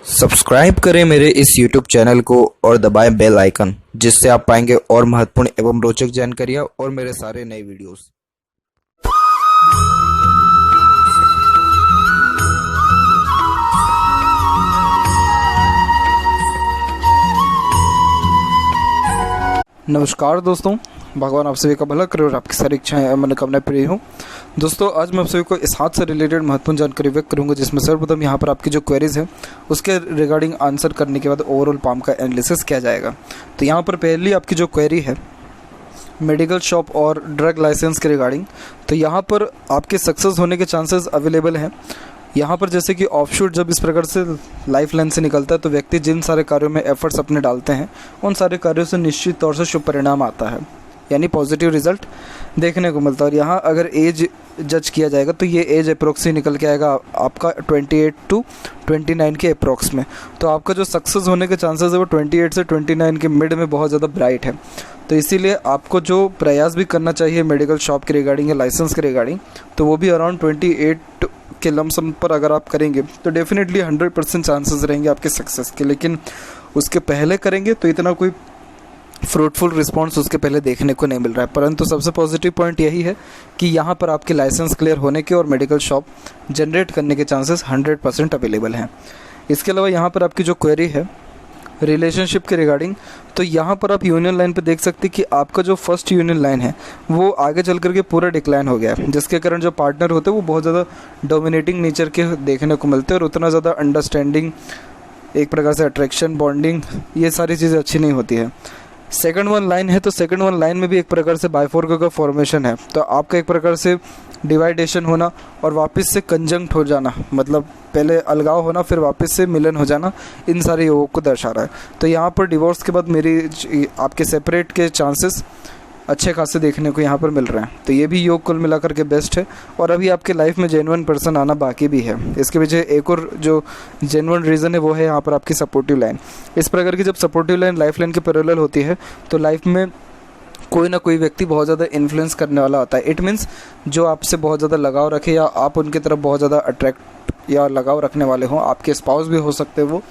Subscribe करें मेरे इस YouTube चैनल को और दबाएं बेल आइकन, जिससे आप पाएंगे और महत्वपूर्ण एवं रोचक जानकारियाँ और मेरे सारे नए वीडियोस। नमस्कार दोस्तों, भगवान आप सभी का भला करे और आपकी सारी इच्छाएं मनोकामनाएं पूरी हों। दोस्तों, आज मैं आप सभी को इस हाथ से रिलेटेड महत्वपूर्ण जानकारी व्यक्त करूंगा, जिसमें सर्वप्रथम यहाँ पर आपकी जो क्वेरीज है उसके रिगार्डिंग आंसर करने के बाद ओवरऑल पाम का एनालिसिस किया जाएगा। तो यहाँ पर पहली आपकी जो क्वेरी है मेडिकल शॉप और ड्रग लाइसेंस के रिगार्डिंग, तो यहाँ पर आपके सक्सेस होने के चांसेस अवेलेबल हैं। यहाँ पर जैसे कि ऑफशूट जब इस प्रकार से लाइफ लाइन से निकलता है तो व्यक्ति जिन सारे कार्यों में एफर्ट्स अपने डालते हैं उन सारे कार्यों से निश्चित तौर से शुभ परिणाम आता है, यानी पॉजिटिव रिजल्ट देखने को मिलता है। और यहाँ अगर एज जज किया जाएगा तो ये एज अप्रोक्स ही निकल के आएगा आपका 28 to 29 के अप्रोक्स में। तो आपका जो सक्सेस होने के चांसेस है वो 28 से 29 के मिड में बहुत ज़्यादा ब्राइट है। तो इसीलिए आपको जो प्रयास भी करना चाहिए मेडिकल शॉप के रिगार्डिंग या लाइसेंस के रिगार्डिंग, तो वो भी अराउंड 28 के लमसम पर अगर आप करेंगे तो डेफिनेटली 100% चांसेस रहेंगे आपके सक्सेस के। लेकिन उसके पहले करेंगे तो इतना कोई फ्रूटफुल रिस्पॉन्स उसके पहले देखने को नहीं मिल रहा है। परंतु सबसे पॉजिटिव पॉइंट यही है कि यहाँ पर आपके लाइसेंस क्लियर होने के और मेडिकल शॉप जनरेट करने के चांसेस 100% अवेलेबल हैं। इसके अलावा यहाँ पर आपकी जो क्वेरी है रिलेशनशिप के रिगार्डिंग, तो यहाँ पर आप यूनियन लाइन पे देख सकते हैं कि आपका जो फर्स्ट यूनियन लाइन है वो आगे चल करके पूरा डिक्लाइन हो गया है, जिसके कारण जो पार्टनर होते हैं वो बहुत ज़्यादा डोमिनेटिंग नेचर के देखने को मिलते हैं और उतना ज़्यादा अंडरस्टैंडिंग, एक प्रकार से अट्रैक्शन, बॉन्डिंग, ये सारी चीज़ें अच्छी नहीं होती है। सेकंड वन लाइन है तो सेकंड वन लाइन में भी एक प्रकार से बाइफोर्क का फॉर्मेशन है, तो आपका एक प्रकार से डिवाइडेशन होना और वापस से कंजंक्ट हो जाना, मतलब पहले अलगाव होना फिर वापस से मिलन हो जाना, इन सारे योगों को दर्शा रहा है। तो यहाँ पर डिवोर्स के बाद मेरी आपके सेपरेट के चांसेस अच्छे खासे देखने को यहाँ पर मिल रहे हैं। तो ये भी योग कुल मिलाकर के बेस्ट है। और अभी आपके लाइफ में जेन्युइन पर्सन आना बाकी भी है। इसके पीछे एक और जो जेन्युइन रीज़न है वो है यहाँ पर आपकी सपोर्टिव लाइन। इस प्रकार की जब सपोर्टिव लाइन लाइफ लाइन के पैरेलल होती है तो लाइफ में कोई ना कोई व्यक्ति बहुत ज़्यादा इन्फ्लुएंस करने वाला होता है। इट मीन्स जो आपसे बहुत ज़्यादा लगाव रखे या आप उनकी तरफ बहुत ज़्यादा अट्रैक्ट या लगाव रखने वाले हों, आपके स्पाउस भी हो सकते हैं वो,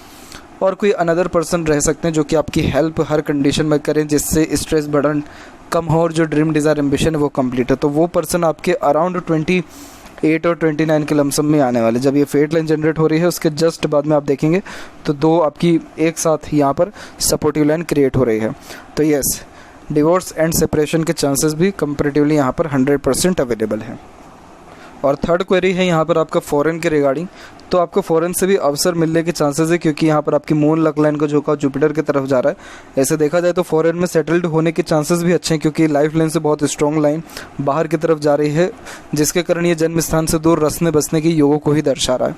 और कोई अनदर पर्सन रह सकते हैं जो कि आपकी हेल्प हर कंडीशन में करें, जिससे स्ट्रेस बर्डन कम हो और जो ड्रीम डिज़ायर एम्बिशन है वो कंप्लीट है। तो वो पर्सन आपके अराउंड 28 और 29 के लमसम में आने वाले। जब ये फेट लाइन जनरेट हो रही है उसके जस्ट बाद में आप देखेंगे तो दो आपकी एक साथ यहाँ पर सपोर्टिव लाइन क्रिएट हो रही है। तो यस, डिवोर्स एंड सेपरेशन के चांसेस भी कंपैरेटिवली यहाँ पर 100% अवेलेबल है। और थर्ड क्वेरी है यहाँ पर आपका फॉरेन के रिगार्डिंग, तो आपको फॉरेन से भी अवसर मिलने के चांसेस है, क्योंकि यहाँ पर आपकी मून लक लाइन का झुकाव जुपिटर की तरफ जा रहा है। ऐसे देखा जाए तो फॉरेन में सेटल्ड होने के चांसेस भी अच्छे हैं, क्योंकि लाइफ लाइन से बहुत स्ट्रॉन्ग लाइन बाहर की तरफ जा रही है, जिसके कारण ये जन्म स्थान से दूर रसने बसने की योगों को ही दर्शा रहा है।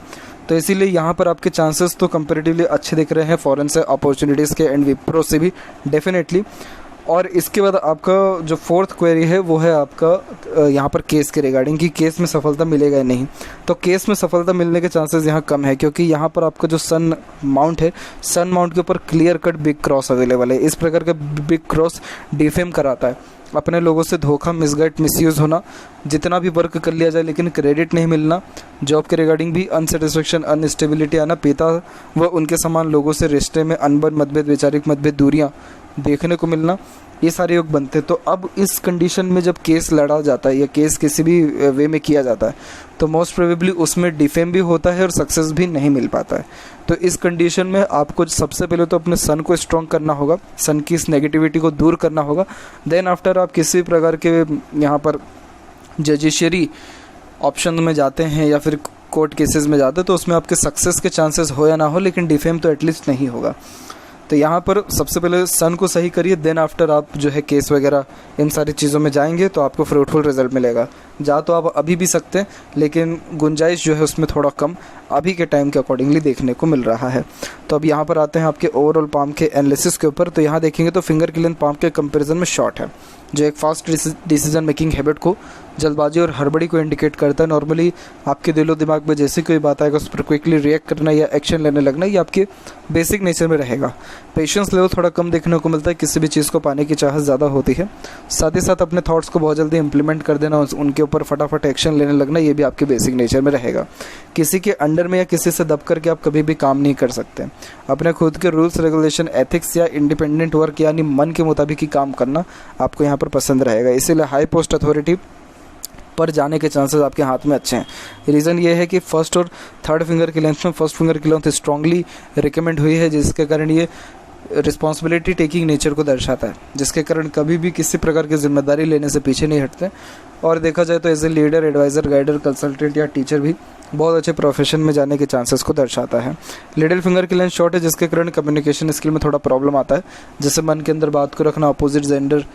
तो इसीलिए यहाँ पर आपके चांसेस तो कंपेरेटिवली अच्छे दिख रहे हैं फॉरेन से अपॉर्चुनिटीज़ के एंड विप्रो से भी डेफिनेटली। और इसके बाद आपका जो फोर्थ क्वेरी है वो है आपका यहाँ पर केस के रिगार्डिंग, कि केस में सफलता मिलेगा या नहीं। तो केस में सफलता मिलने के चांसेस यहाँ कम है, क्योंकि यहाँ पर आपका जो सन माउंट है, सन माउंट के ऊपर clear cut big cross available है। इस प्रकार का बिग क्रॉस डिफेम कराता है, अपने लोगों से धोखा, मिसगाइड, मिसयूज़ होना, जितना भी वर्क कर लिया जाए लेकिन क्रेडिट नहीं मिलना, जॉब के रिगार्डिंग भी अनसेटिस्फेक्शन, अनस्टेबिलिटी आना, पिता व उनके समान लोगों से रिश्ते में अनबन, मतभेद, वैचारिक मतभेद, दूरियाँ देखने को मिलना, ये सारे योग बनते हैं। तो अब इस कंडीशन में जब केस लड़ा जाता है या केस किसी भी वे में किया जाता है तो मोस्ट प्रोबेबली उसमें डिफेम भी होता है और सक्सेस भी नहीं मिल पाता है। तो इस कंडीशन में आपको सबसे पहले तो अपने सन को स्ट्रॉन्ग करना होगा, सन की इस नेगेटिविटी को दूर करना होगा। देन आफ्टर आप किसी प्रकार के यहाँ पर जजिशरी ऑप्शन में जाते हैं या फिर कोर्ट केसेस में जाते हैं तो उसमें आपके सक्सेस के चांसेस हो या ना हो, लेकिन डिफेम तो एटलीस्ट नहीं होगा। तो यहाँ पर सबसे पहले सन को सही करिए, देन आफ्टर आप जो है केस वगैरह इन सारी चीज़ों में जाएंगे तो आपको फ्रूटफुल रिजल्ट मिलेगा। जा तो आप अभी भी सकते हैं, लेकिन गुंजाइश जो है उसमें थोड़ा कम अभी के टाइम के अकॉर्डिंगली देखने को मिल रहा है। तो अब यहाँ पर आते हैं आपके ओवरऑल पाम के एनालिसिस के ऊपर। तो यहाँ देखेंगे तो फिंगर की लेंथ पाम के कंपेरिजन में शॉर्ट है, जो एक फास्ट डिसीजन मेकिंग हैबिट को जल्दबाजी और हड़बड़ी को इंडिकेट करता है। नॉर्मली आपके दिलो दिमाग में जैसी कोई बात आएगा उस पर क्विकली रिएक्ट करना या एक्शन लेने लगना, ये आपके बेसिक नेचर में रहेगा। पेशेंस लेवल थोड़ा कम देखने को मिलता है, किसी भी चीज़ को पाने की चाहत ज़्यादा होती है। साथ ही साथ अपने थॉट्स को बहुत जल्दी इंप्लीमेंट कर देना, उनके ऊपर फटाफट एक्शन लेने लगना, ये भी आपके बेसिक नेचर में रहेगा। किसी के अंडर में या किसी से दब करके आप कभी भी काम नहीं कर सकते। अपने खुद के रूल्स रेगुलेशन, एथिक्स या इंडिपेंडेंट वर्क यानी मन के मुताबिक ही काम करना आपको यहाँ पर पसंद रहेगा। इसीलिए हाई पोस्ट अथॉरिटी पर जाने के चांसेस आपके हाथ में अच्छे हैं। रीज़न ये है कि फर्स्ट और थर्ड फिंगर की लेंथ में फर्स्ट फिंगर की लेंथ स्ट्रांगली रिकमेंड हुई है, जिसके कारण ये रिस्पॉन्सिबिलिटी टेकिंग नेचर को दर्शाता है, जिसके कारण कभी भी किसी प्रकार की जिम्मेदारी लेने से पीछे नहीं हटते। और देखा जाए तो as a leader, adviser, guider, consultant या टीचर भी बहुत अच्छे प्रोफेशन में जाने के चांसेस को दर्शाता है। लिटिल फिंगर की लेंथ शॉर्ट है, जिसके कारण कम्युनिकेशन स्किल में थोड़ा प्रॉब्लम आता है, जैसे मन के अंदर बात को रखना, अपोजिट जेंडर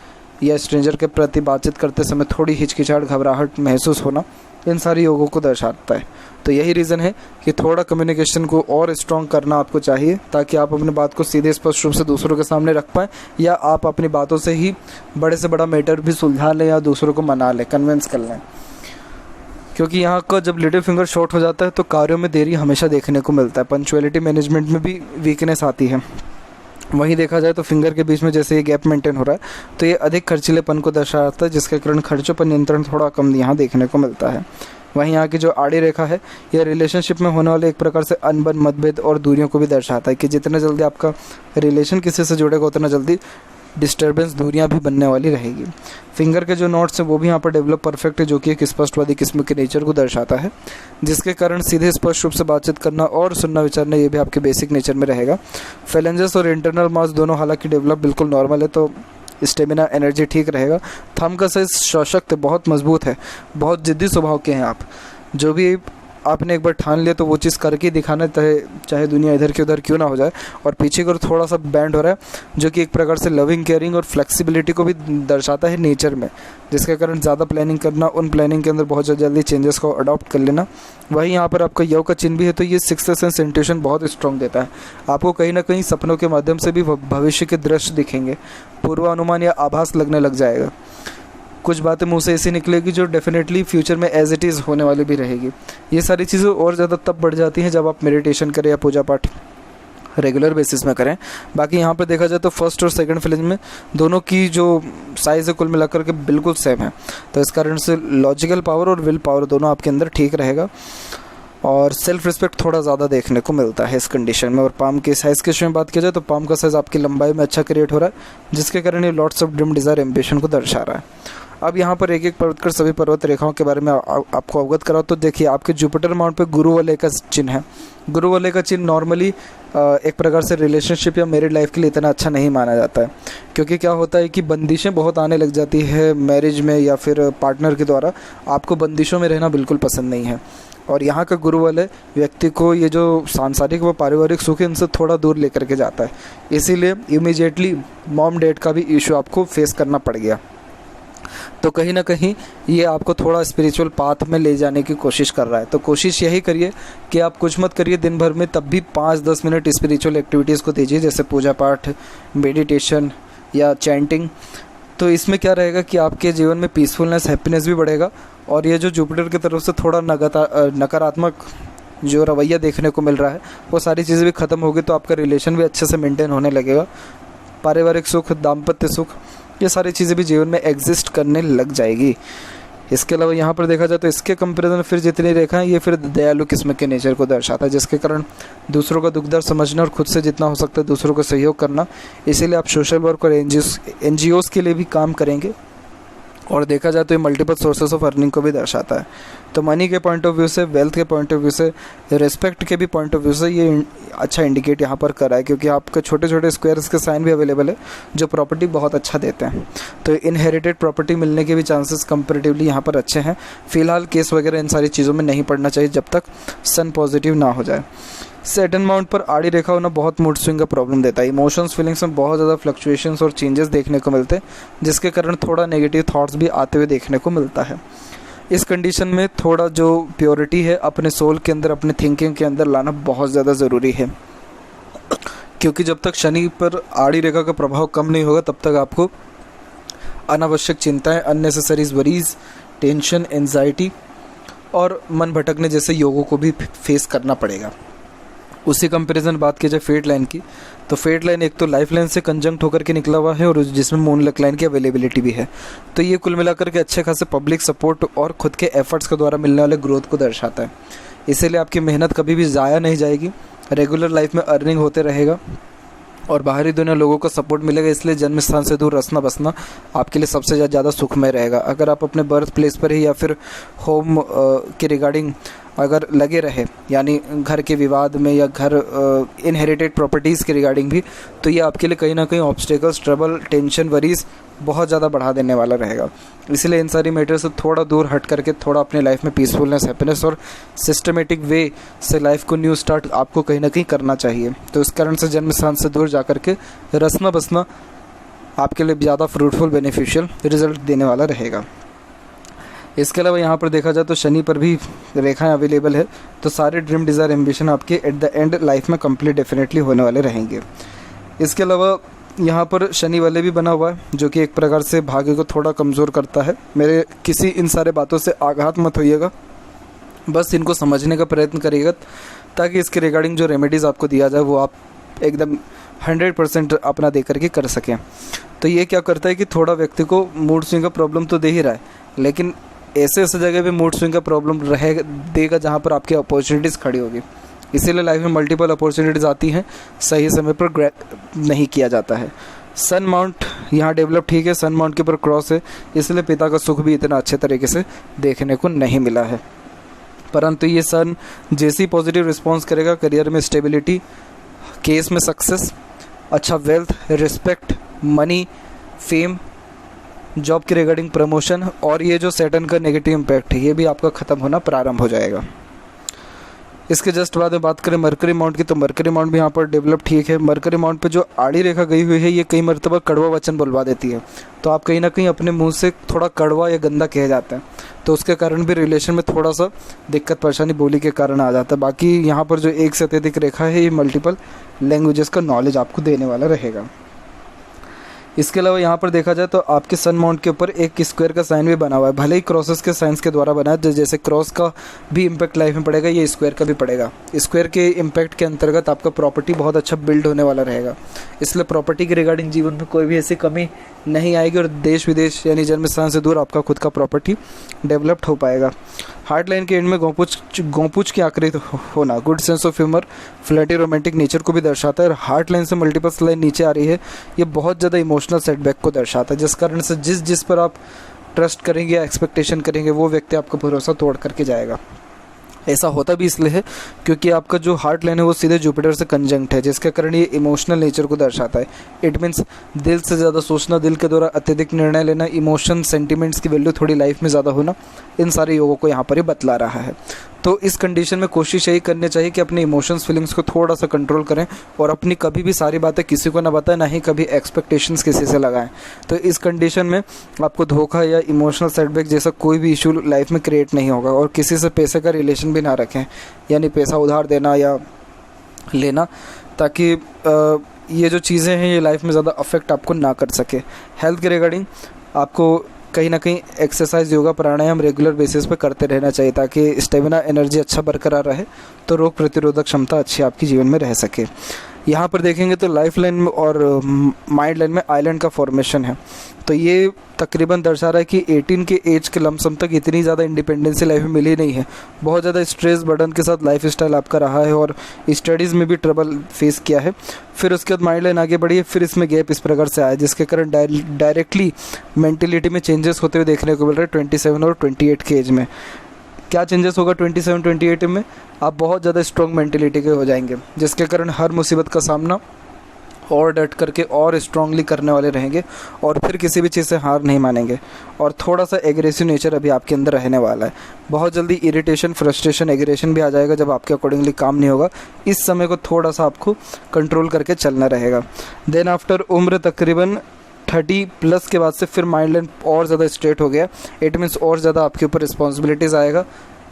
या स्ट्रेंजर के प्रति बातचीत करते समय थोड़ी हिचकिचाहट, घबराहट महसूस होना, इन सारी योगों को दर्शाता है। तो यही रीज़न है कि थोड़ा कम्युनिकेशन को और स्ट्रॉन्ग करना आपको चाहिए, ताकि आप अपनी बात को सीधे स्पष्ट रूप से दूसरों के सामने रख पाएँ, या आप अपनी बातों से ही बड़े से बड़ा मैटर भी सुलझा लें या दूसरों को मना लें, कन्विंस कर लें। क्योंकि यहाँ का जब लिटिल फिंगर शॉर्ट हो जाता है तो कार्यों में देरी हमेशा देखने को मिलता है। पंक्चुअलिटी मैनेजमेंट में भी वीकनेस आती है। वहीं देखा जाए तो फिंगर के बीच में जैसे ये गैप मेंटेन हो रहा है तो ये अधिक खर्चीलेपन को दर्शाता है, जिसके कारण खर्चों पर नियंत्रण थोड़ा कम यहाँ देखने को मिलता है। वहीं यहाँ की जो आड़ी रेखा है यह रिलेशनशिप में होने वाले एक प्रकार से अनबन, मतभेद और दूरियों को भी दर्शाता है कि जितना जल्दी आपका रिलेशन किसी से जुड़ेगा उतना जल्दी डिस्टर्बेंस, दूरियां भी बनने वाली रहेगी। फिंगर के जो नोट्स हैं वो भी यहाँ पर डेवलप परफेक्ट है, जो कि एक स्पष्टवादी किस्म के नेचर को दर्शाता है, जिसके कारण सीधे स्पष्ट रूप से बातचीत करना और सुनना विचारना ये भी आपके बेसिक नेचर में रहेगा। फेलेंजेस और इंटरनल मास दोनों हालांकि डेवलप बिल्कुल नॉर्मल है, तो स्टेमिना, एनर्जी ठीक रहेगा। थंब का साइज सशक्त, बहुत मजबूत है, बहुत जिद्दी स्वभाव के हैं आप। जो भी आपने एक बार ठान लिया तो वो चीज़ करके दिखाना, चाहे दुनिया इधर की उधर क्यों ना हो जाए। और पीछे की ओर थोड़ा सा बैंड हो रहा है, जो कि एक प्रकार से लविंग, केयरिंग और फ्लेक्सिबिलिटी को भी दर्शाता है नेचर में, जिसके कारण ज़्यादा प्लानिंग करना, उन प्लानिंग के अंदर बहुत जल्दी चेंजेस को अडॉप्ट कर लेना। वहीं यहाँ पर आपका यव का चिन्ह भी है, तो ये सिक्स्थ सेंस इंट्यूशन बहुत स्ट्रॉन्ग देता है। आपको कहीं ना कहीं सपनों के माध्यम से भी भविष्य के दृश्य दिखेंगे, पूर्वानुमान या आभास लगने लग जाएगा। कुछ बातें मुंह से ऐसी निकलेगी जो डेफिनेटली फ्यूचर में एज इट इज़ होने वाली भी रहेगी। ये सारी चीज़ें और ज़्यादा तब बढ़ जाती हैं जब आप मेडिटेशन करें या पूजा पाठ रेगुलर बेसिस में करें। बाकी यहाँ पर देखा जाए तो फर्स्ट और सेकंड फ्लेज में दोनों की जो साइज़ है कुल मिलाकर के बिल्कुल सेम है, तो इस कारण से लॉजिकल पावर और विल पावर दोनों आपके अंदर ठीक रहेगा। और सेल्फ रिस्पेक्ट थोड़ा ज़्यादा देखने को मिलता है इस कंडीशन में। और पाम के साइज़ के विषय में बात की जाए तो पाम का साइज़ आपकी लंबाई में अच्छा क्रिएट हो रहा है, जिसके कारण ये lots of dream, desire, ambition को दर्शा रहा है। अब यहाँ पर एक एक पर्वत कर सभी पर्वत रेखाओं के बारे में आपको अवगत कराओ तो देखिए, आपके जुपिटर माउंट पे गुरु वलय का चिन्ह है। गुरु वलय का चिन्ह नॉर्मली एक प्रकार से रिलेशनशिप या मैरिड लाइफ के लिए इतना अच्छा नहीं माना जाता है, क्योंकि क्या होता है कि बंदिशें बहुत आने लग जाती है मैरिज में या फिर पार्टनर के द्वारा। आपको बंदिशों में रहना बिल्कुल पसंद नहीं है। और यहाँ का गुरु वाले व्यक्ति को ये जो सांसारिक व पारिवारिक सुख है इनसे थोड़ा दूर लेकर के जाता है, इसीलिए इमीडिएटली मॉम डैड का भी इशू आपको फेस करना पड़ गया। तो कहीं ना कहीं ये आपको थोड़ा स्पिरिचुअल पाथ में ले जाने की कोशिश कर रहा है। तो कोशिश यही करिए कि आप कुछ मत करिए दिन भर में, तब भी 5-10 मिनट स्पिरिचुअल एक्टिविटीज़ को दीजिए, जैसे पूजा पाठ, मेडिटेशन या चैंटिंग। तो इसमें क्या रहेगा कि आपके जीवन में पीसफुलनेस, हैप्पीनेस भी बढ़ेगा। और ये जो जुपिटर की तरफ से थोड़ा नकारात्मक जो रवैया देखने को मिल रहा है वो सारी चीज़ें भी ख़त्म होगी, तो आपका रिलेशन भी अच्छे से मेंटेन होने लगेगा। पारिवारिक सुख, दाम्पत्य सुख, ये सारी चीज़ें भी जीवन में एग्जिस्ट करने लग जाएगी। इसके अलावा यहाँ पर देखा जाए तो इसके कंपैरिजन में फिर जितनी रेखा है ये फिर दयालु किस्म के नेचर को दर्शाता है, जिसके कारण दूसरों का दुख दर्द समझना और खुद से जितना हो सकता है दूसरों को सहयोग करना। इसीलिए आप सोशल वर्क और एनजीओज़ के लिए भी काम करेंगे। और देखा जाए तो ये मल्टीपल सोर्सेस ऑफ अर्निंग को भी दर्शाता है। तो मनी के पॉइंट ऑफ व्यू से, वेल्थ के पॉइंट ऑफ व्यू से, रिस्पेक्ट के भी पॉइंट ऑफ व्यू से ये अच्छा इंडिकेट यहाँ पर कर रहा है, क्योंकि आपके छोटे छोटे स्क्वायर्स के साइन भी अवेलेबल है जो प्रॉपर्टी बहुत अच्छा देते हैं। तो इनहेरिटेड प्रॉपर्टी मिलने के भी चांसेस कंपेरेटिवली यहाँ पर अच्छे हैं। फिलहाल केस वगैरह इन सारी चीज़ों में नहीं पड़ना चाहिए जब तक सन पॉजिटिव ना हो जाए। सैटर्न माउंट पर आड़ी रेखा होना बहुत मूड स्विंग का प्रॉब्लम देता है। इमोशंस, फीलिंग्स में बहुत ज़्यादा फ्लक्चुएशंस और चेंजेस देखने को मिलते हैं, जिसके कारण थोड़ा नेगेटिव थॉट्स भी आते हुए देखने को मिलता है। इस कंडीशन में थोड़ा जो प्योरिटी है अपने सोल के अंदर, अपने थिंकिंग के अंदर लाना बहुत ज़्यादा ज़रूरी है, क्योंकि जब तक शनि पर आड़ी रेखा का प्रभाव कम नहीं होगा तब तक आपको अनावश्यक चिंताएं, अननेसेसरी वरीज टेंशन, एंजाइटी और मन भटकने जैसे योगों को भी फेस करना पड़ेगा। उसी कंपैरिजन बात की जाए फेट लाइन की, तो फेट लाइन एक तो लाइफ लाइन से कंजंक्ट होकर के निकला हुआ है और जिसमें मून लक लाइन की अवेलेबिलिटी भी है। तो ये कुल मिलाकर के अच्छे खासे पब्लिक सपोर्ट और खुद के एफर्ट्स के द्वारा मिलने वाले ग्रोथ को दर्शाता है। इसीलिए आपकी मेहनत कभी भी ज़ाया नहीं जाएगी, रेगुलर लाइफ में अर्निंग होते रहेगा और बाहरी दुनिया लोगों का सपोर्ट मिलेगा। इसलिए जन्म स्थान से दूर रसना बसना आपके लिए सबसे ज़्यादा सुखमय रहेगा। अगर आप अपने बर्थ प्लेस पर ही या फिर होम के रिगार्डिंग अगर लगे रहे, यानी घर के विवाद में या घर इनहेरिटेड प्रॉपर्टीज़ के रिगार्डिंग भी, तो ये आपके लिए कहीं ना कहीं ऑब्स्टेकल्स, ट्रबल, टेंशन, वरीज बहुत ज़्यादा बढ़ा देने वाला रहेगा। इसलिए इन सारी मैटर से थोड़ा दूर हट करके थोड़ा अपने लाइफ में पीसफुलनेस, हैप्पीनेस और सिस्टमेटिक वे से लाइफ को न्यू स्टार्ट आपको कहीं ना कहीं करना चाहिए। तो इस कारण से जन्म स्थान से दूर जा कर के रसना बसना आपके लिए ज़्यादा फ्रूटफुल, बेनिफिशियल रिजल्ट देने वाला रहेगा। इसके अलावा यहाँ पर देखा जाए तो शनि पर भी रेखाएं अवेलेबल है, तो सारे ड्रीम, डिज़ायर, एम्बिशन आपके एट द एंड लाइफ में कंप्लीट डेफिनेटली होने वाले रहेंगे। इसके अलावा यहाँ पर शनि वाले भी बना हुआ है, जो कि एक प्रकार से भाग्य को थोड़ा कमज़ोर करता है। मेरे किसी इन सारे बातों से आघात मत होइएगा, बस इनको समझने का प्रयत्न करिएगा ताकि इसके रिगार्डिंग जो रेमेडीज़ आपको दिया जाए वो आप एकदम 100% अपना दे करके कर सकें। तो ये क्या करता है कि थोड़ा व्यक्ति को मूड स्विंग का प्रॉब्लम तो दे ही रहा है, लेकिन ऐसे ऐसे जगह पे मूड स्विंग का प्रॉब्लम देगा जहाँ पर आपकी अपॉर्चुनिटीज़ खड़ी होगी। इसीलिए लाइफ में मल्टीपल अपॉर्चुनिटीज़ आती हैं, सही समय पर नहीं किया जाता है। सन माउंट यहाँ डेवलप ठीक है, सन माउंट के ऊपर क्रॉस है, इसलिए पिता का सुख भी इतना अच्छे तरीके से देखने को नहीं मिला है। परंतु ये सन जैसे ही पॉजिटिव रिस्पॉन्स करेगा, करियर में स्टेबिलिटी, केस में सक्सेस, अच्छा wealth, respect, money, fame, job के रिगार्डिंग प्रमोशन, और ये जो सैटर्न का नेगेटिव इम्पैक्ट है ये भी आपका ख़त्म होना प्रारंभ हो जाएगा। इसके जस्ट बाद में बात करें मरकरी माउंट की, तो मरकरी माउंट भी यहाँ पर डेवलप ठीक है। मरकरी माउंट पे जो आड़ी रेखा गई हुई है ये कई मरतबा कड़वा वचन बुलवा देती है, तो आप कहीं ना कहीं अपने मुंह से थोड़ा कड़वा या गंदा कह जाते हैं, तो उसके कारण भी रिलेशन में थोड़ा सा दिक्कत परेशानी बोली के कारण आ जाता है। बाकी यहाँ पर जो एक से अत्यधिक रेखा है ये मल्टीपल लैंग्वेजेस का नॉलेज आपको देने वाला रहेगा। इसके अलावा यहाँ पर देखा जाए तो आपके सन माउंट के ऊपर एक स्क्वायर का साइन भी बना हुआ है, भले ही क्रॉसेस के साइंस के द्वारा बना है। जैसे क्रॉस का भी इम्पैक्ट लाइफ में पड़ेगा, ये स्क्वायर का भी पड़ेगा। स्क्वायर के इम्पैक्ट के अंतर्गत आपका प्रॉपर्टी बहुत अच्छा बिल्ड होने वाला रहेगा, इसलिए प्रॉपर्टी के रिगार्डिंग जीवन में कोई भी ऐसी कमी नहीं आएगी और देश विदेश यानी जन्म स्थान से दूर आपका खुद का प्रॉपर्टी डेवलप्ड हो पाएगा। हार्ट लाइन के एंड में गोंपूछ की आकृति होना good sense of humour, flirty, romantic nature को भी दर्शाता है। और हार्ट लाइन से मल्टीपल लाइन नीचे आ रही है, ये बहुत ज़्यादा इमोशनल सेटबैक को दर्शाता है, जिस कारण से जिस पर आप ट्रस्ट करेंगे या एक्सपेक्टेशन करेंगे वो व्यक्ति आपका भरोसा तोड़ करके जाएगा। ऐसा होता भी इसलिए है क्योंकि आपका जो हार्ट लाइन है वो सीधे जुपिटर से कंजंक्ट है, जिसके कारण ये इमोशनल नेचर को दर्शाता है। इट मीन्स दिल से ज़्यादा सोचना, दिल के द्वारा अत्यधिक निर्णय लेना, इमोशन, सेंटिमेंट्स की वैल्यू थोड़ी लाइफ में ज़्यादा होना, इन सारे योगों को यहाँ पर ही बतला रहा है। तो इस कंडीशन में कोशिश यही करनी चाहिए कि अपने इमोशंस, फीलिंग्स को थोड़ा सा कंट्रोल करें और अपनी कभी भी सारी बातें किसी को ना बताएं, ना ही कभी एक्सपेक्टेशंस किसी से लगाएं। तो इस कंडीशन में आपको धोखा या इमोशनल सेटबैक जैसा कोई भी इशू लाइफ में क्रिएट नहीं होगा। और किसी से पैसे का रिलेशन भी ना रखें, यानी पैसा उधार देना या लेना, ताकि ये जो चीज़ें हैं ये लाइफ में ज़्यादा अफेक्ट आपको ना कर सके। हेल्थ के रिगार्डिंग आपको कहीं ना कहीं एक्सरसाइज, योगा, प्राणायाम रेगुलर बेसिस पे करते रहना चाहिए ताकि स्टेमिना, एनर्जी अच्छा बरकरार रहे, तो रोग प्रतिरोधक क्षमता अच्छी आपकी जीवन में रह सके। यहाँ पर देखेंगे तो लाइफ लाइन में और माइंड लाइन में आइलैंड का फॉर्मेशन है, तो ये तकरीबन दर्शा रहा है कि 18 के एज के लमसम तक इतनी ज़्यादा इंडिपेंडेंसी लाइफ में मिली नहीं है। बहुत ज़्यादा स्ट्रेस बर्डन के साथ लाइफ स्टाइल आपका रहा है और स्टडीज़ में भी ट्रबल फेस किया है। फिर उसके बाद माइंड लाइन आगे बढ़ी है, फिर इसमें गैप इस प्रकार से आया जिसके कारण डायरेक्टली मेंटेलिटी में चेंजेस होते हुए देखने को मिल रहे हैं 27 और 28 के एज में। क्या चेंजेस होगा 27-28 में? आप बहुत ज़्यादा स्ट्रॉन्ग मेंटेलिटी के हो जाएंगे, जिसके कारण हर मुसीबत का सामना और डट करके और स्ट्रांगली करने वाले रहेंगे और फिर किसी भी चीज़ से हार नहीं मानेंगे। और थोड़ा सा एग्रेसिव नेचर अभी आपके अंदर रहने वाला है। बहुत जल्दी इरिटेशन, फ्रस्ट्रेशन, एग्रेशन भी आ जाएगा जब आपके अकॉर्डिंगली काम नहीं होगा। इस समय को थोड़ा सा आपको कंट्रोल करके चलना रहेगा। देन आफ्टर उम्र तकरीबन 30+ के बाद से फिर माइंड लाइन और ज़्यादा स्ट्रेट हो गया। इट मीन्स और ज़्यादा आपके ऊपर रिस्पॉन्सिबिलिटीज़ आएगा।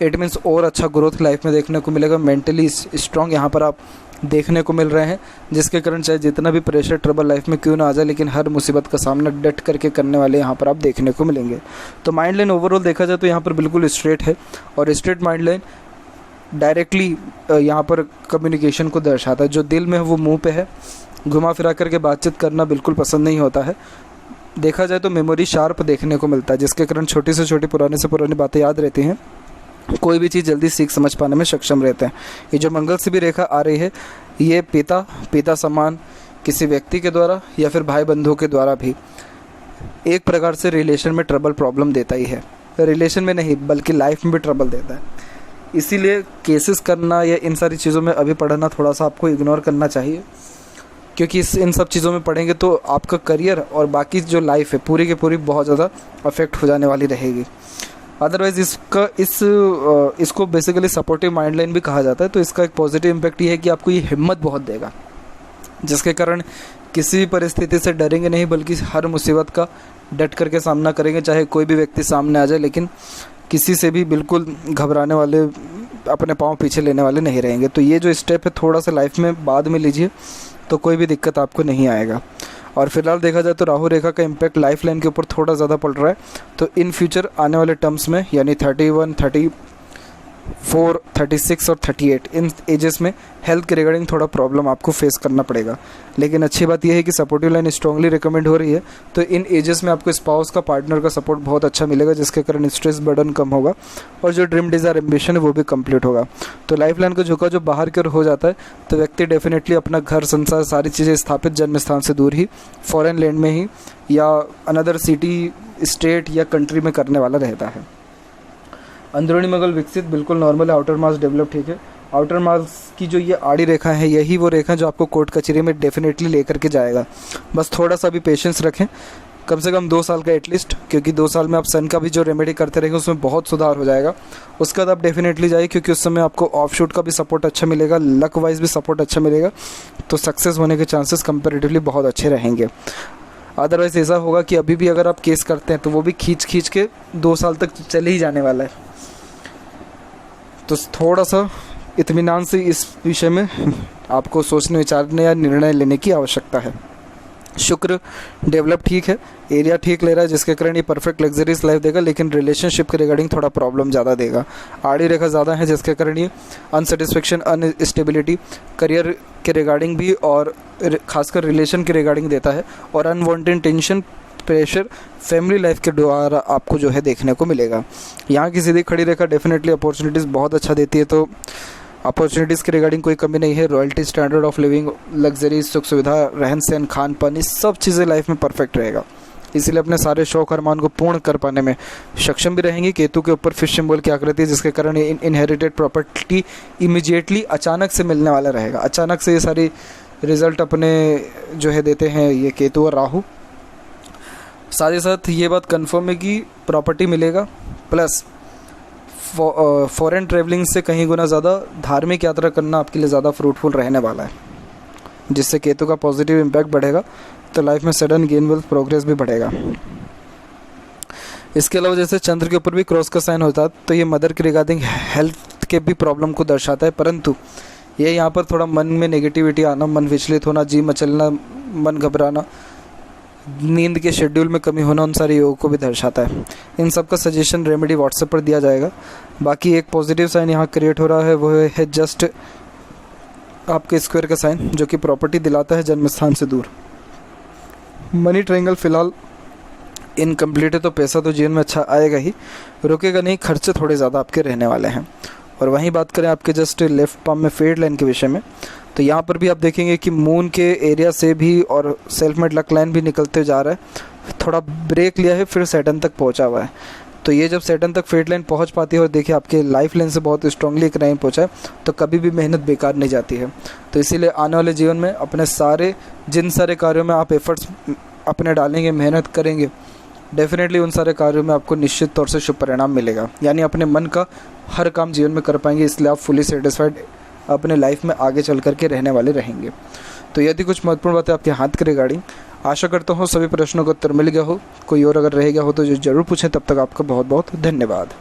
इट मीन्स और अच्छा ग्रोथ लाइफ में देखने को मिलेगा। मेंटली स्ट्रॉन्ग यहाँ पर आप देखने को मिल रहे हैं, जिसके कारण चाहे जितना भी प्रेशर ट्रबल लाइफ में क्यों ना आ जाए, लेकिन हर मुसीबत का सामना डट करके करने वाले यहाँ पर आप देखने को मिलेंगे। तो माइंड लाइन ओवरऑल देखा जाए तो यहाँ पर बिल्कुल स्ट्रेट है, और स्ट्रेट माइंड लाइन डायरेक्टली यहाँ पर कम्युनिकेशन को दर्शाता है। जो दिल में है वो मुंह पे है, घुमा फिरा करके बातचीत करना बिल्कुल पसंद नहीं होता है। देखा जाए तो मेमोरी शार्प देखने को मिलता है, जिसके कारण छोटी से छोटी पुराने से पुरानी बातें याद रहती हैं, कोई भी चीज़ जल्दी सीख समझ पाने में सक्षम रहते हैं। ये जो मंगल से भी रेखा आ रही है, ये पिता समान किसी व्यक्ति के द्वारा या फिर भाई बंधुओं के द्वारा भी एक प्रकार से रिलेशन में ट्रबल प्रॉब्लम देता ही है। रिलेशन में नहीं बल्कि लाइफ में भी ट्रबल देता है। इसीलिए केसेस करना या इन सारी चीज़ों में अभी पढ़ना थोड़ा सा आपको इग्नोर करना चाहिए, क्योंकि इन सब चीज़ों में पढ़ेंगे तो आपका करियर और बाकी जो लाइफ है पूरी की पूरी बहुत ज़्यादा अफेक्ट हो जाने वाली रहेगी। अदरवाइज़ इसको बेसिकली सपोर्टिव माइंड लाइन भी कहा जाता है। तो इसका एक पॉजिटिव इम्पैक्ट ये है कि आपको ये हिम्मत बहुत देगा, जिसके कारण किसी भी परिस्थिति से डरेंगे नहीं, बल्कि हर मुसीबत का डट करके सामना करेंगे, चाहे कोई भी व्यक्ति सामने आ जाए, लेकिन किसी से भी बिल्कुल घबराने वाले, अपने पाँव पीछे लेने वाले नहीं रहेंगे। तो ये जो स्टेप है थोड़ा सा लाइफ में बाद में लीजिए, तो कोई भी दिक्कत आपको नहीं आएगा। और फिलहाल देखा जाए तो राहु रेखा का इम्पैक्ट लाइफ लाइन के ऊपर थोड़ा ज़्यादा पड़ रहा है। तो इन फ्यूचर आने वाले टर्म्स में, यानी 31, 34, 36 और 38 इन एजेस में हेल्थ के रिगार्डिंग थोड़ा प्रॉब्लम आपको फेस करना पड़ेगा। लेकिन अच्छी बात यह है कि सपोर्टिव लाइन स्ट्रांगली रिकमेंड हो रही है। तो इन एजेस में आपको स्पाउस का, पार्टनर का सपोर्ट बहुत अच्छा मिलेगा, जिसके कारण स्ट्रेस बर्डन कम होगा और जो ड्रीम डिज़ायर एम्बिशन है वो भी कंप्लीट होगा। तो लाइफ लाइन का झुकाव जो बाहर की ओर हो जाता है, तो व्यक्ति डेफिनेटली अपना घर, संसार, सारी चीज़ें स्थापित जन्म स्थान से दूर ही, फॉरेन लैंड में ही या अनदर सिटी, स्टेट या कंट्री में करने वाला रहता है। अंदरूनी मंगल विकसित, बिल्कुल नॉर्मल है। आउटर मास डेवलप ठीक है। आउटर मास की जो ये आड़ी रेखा है, यही वो रेखा जो आपको कोर्ट कचहरी में डेफिनेटली लेकर के जाएगा। बस थोड़ा सा भी पेशेंस रखें, कम से कम 2 साल का एटलीस्ट, क्योंकि 2 साल में आप सन का भी जो रेमेडी करते रहेंगे उसमें बहुत सुधार हो जाएगा। उसके बाद आप डेफिनेटली जाइए, क्योंकि उस समय आपको ऑफ शूट का भी सपोर्ट अच्छा मिलेगा, लक वाइज भी सपोर्ट अच्छा मिलेगा, तो सक्सेस होने के चांसेस कंपेरेटिवली बहुत अच्छे रहेंगे। अदरवाइज़ ऐसा होगा कि अभी भी अगर आप केस करते हैं तो वो भी खींच के 2 साल तक चले ही जाने वाला है। तो थोड़ा सा इत्मीनान से इस विषय में आपको सोचने, विचारने या निर्णय लेने की आवश्यकता है। शुक्र डेवलप ठीक है, एरिया ठीक ले रहा है, जिसके कारण ये परफेक्ट लग्जरीज लाइफ देगा, लेकिन रिलेशनशिप के रिगार्डिंग थोड़ा प्रॉब्लम ज़्यादा देगा। आड़ी रेखा ज़्यादा है, जिसके कारण ये अनसेटिस्फेक्शन, अनस्टेबिलिटी करियर के रिगार्डिंग भी और खासकर रिलेशन के रिगार्डिंग देता है, और unwanted tension, pressure family life के द्वारा आपको जो है देखने को मिलेगा। यहाँ की सीधी खड़ी रेखा डेफिनेटली अपॉर्चुनिटीज़ बहुत अच्छा देती है, तो अपॉर्चुनिटीज़ के रिगार्डिंग कोई कमी नहीं है। Royalty, standard of living, luxury, सुख सुविधा, रहन सहन, खान पान, ये सब चीज़ें लाइफ में परफेक्ट रहेगा। इसीलिए अपने सारे शौक अरमान को पूर्ण कर पाने में सक्षम भी रहेंगे। केतु के ऊपर फिश सिंबल की आकृति है, जिसके कारण इनहेरिटेड प्रॉपर्टी इमीडिएटली अचानक से मिलने वाला रहेगा। अचानक से ये सारी रिजल्ट अपने जो है देते हैं ये केतु और राहु। साथ ही साथ ये बात कंफर्म है कि प्रॉपर्टी मिलेगा, प्लस फॉरेन ट्रैवलिंग से कहीं गुना ज़्यादा धार्मिक यात्रा करना आपके लिए ज़्यादा फ्रूटफुल रहने वाला है, जिससे केतु का पॉजिटिव इम्पैक्ट बढ़ेगा, तो लाइफ में सडन गेन वेल्थ प्रोग्रेस भी बढ़ेगा। इसके अलावा जैसे चंद्र के ऊपर भी क्रॉस का साइन होता है, तो ये मदर के रिगार्डिंग हेल्थ के भी प्रॉब्लम को दर्शाता है, परंतु ये यहाँ पर थोड़ा मन में नेगेटिविटी आना, मन विचलित होना, जी मचलना, मन घबराना, नींद के शेड्यूल में कमी होना, उन सारे योगों को भी दर्शाता है। इन सब का सजेशन रेमेडी व्हाट्सएप पर दिया जाएगा। बाकी एक पॉजिटिव साइन यहाँ क्रिएट हो रहा है, वो है जस्ट आपके स्क्वायर का साइन, जो कि प्रॉपर्टी दिलाता है जन्म स्थान से दूर। मनी ट्रायंगल फिलहाल इनकम्प्लीट है, तो पैसा तो जीवन में अच्छा आएगा ही, रुकेगा नहीं, खर्चे थोड़े ज़्यादा आपके रहने वाले हैं। और वहीं बात करें आपके जस्ट लेफ्ट पाम में फेड लाइन के विषय में, तो यहाँ पर भी आप देखेंगे कि मून के एरिया से भी और सेल्फ मेड लक लाइन भी निकलते जा रहा है। थोड़ा ब्रेक लिया है, फिर सैटर्न तक पहुँचा हुआ है। तो ये जब सैटर्न तक फेड लाइन पहुँच पाती है और देखिए आपके लाइफ लाइन से बहुत स्ट्रांगली एक लाइन पहुँचा है, तो कभी भी मेहनत बेकार नहीं जाती है। तो इसीलिए आने वाले जीवन में अपने जिन सारे कार्यों में आप एफर्ट्स अपने डालेंगे, मेहनत करेंगे, डेफिनेटली उन सारे कार्यों में आपको निश्चित तौर से शुभ परिणाम मिलेगा, यानी अपने मन का हर काम जीवन में कर पाएंगे। इसलिए आप फुली सेटिस्फाइड अपने लाइफ में आगे चल करके रहने वाले रहेंगे। तो यदि कुछ महत्वपूर्ण बातें आपके हाथ के रिगार्डिंग, आशा करता हूँ सभी प्रश्नों का उत्तर मिल गया हो। कोई और अगर रह गया हो तो जरूर पूछें। तब तक आपका बहुत बहुत धन्यवाद।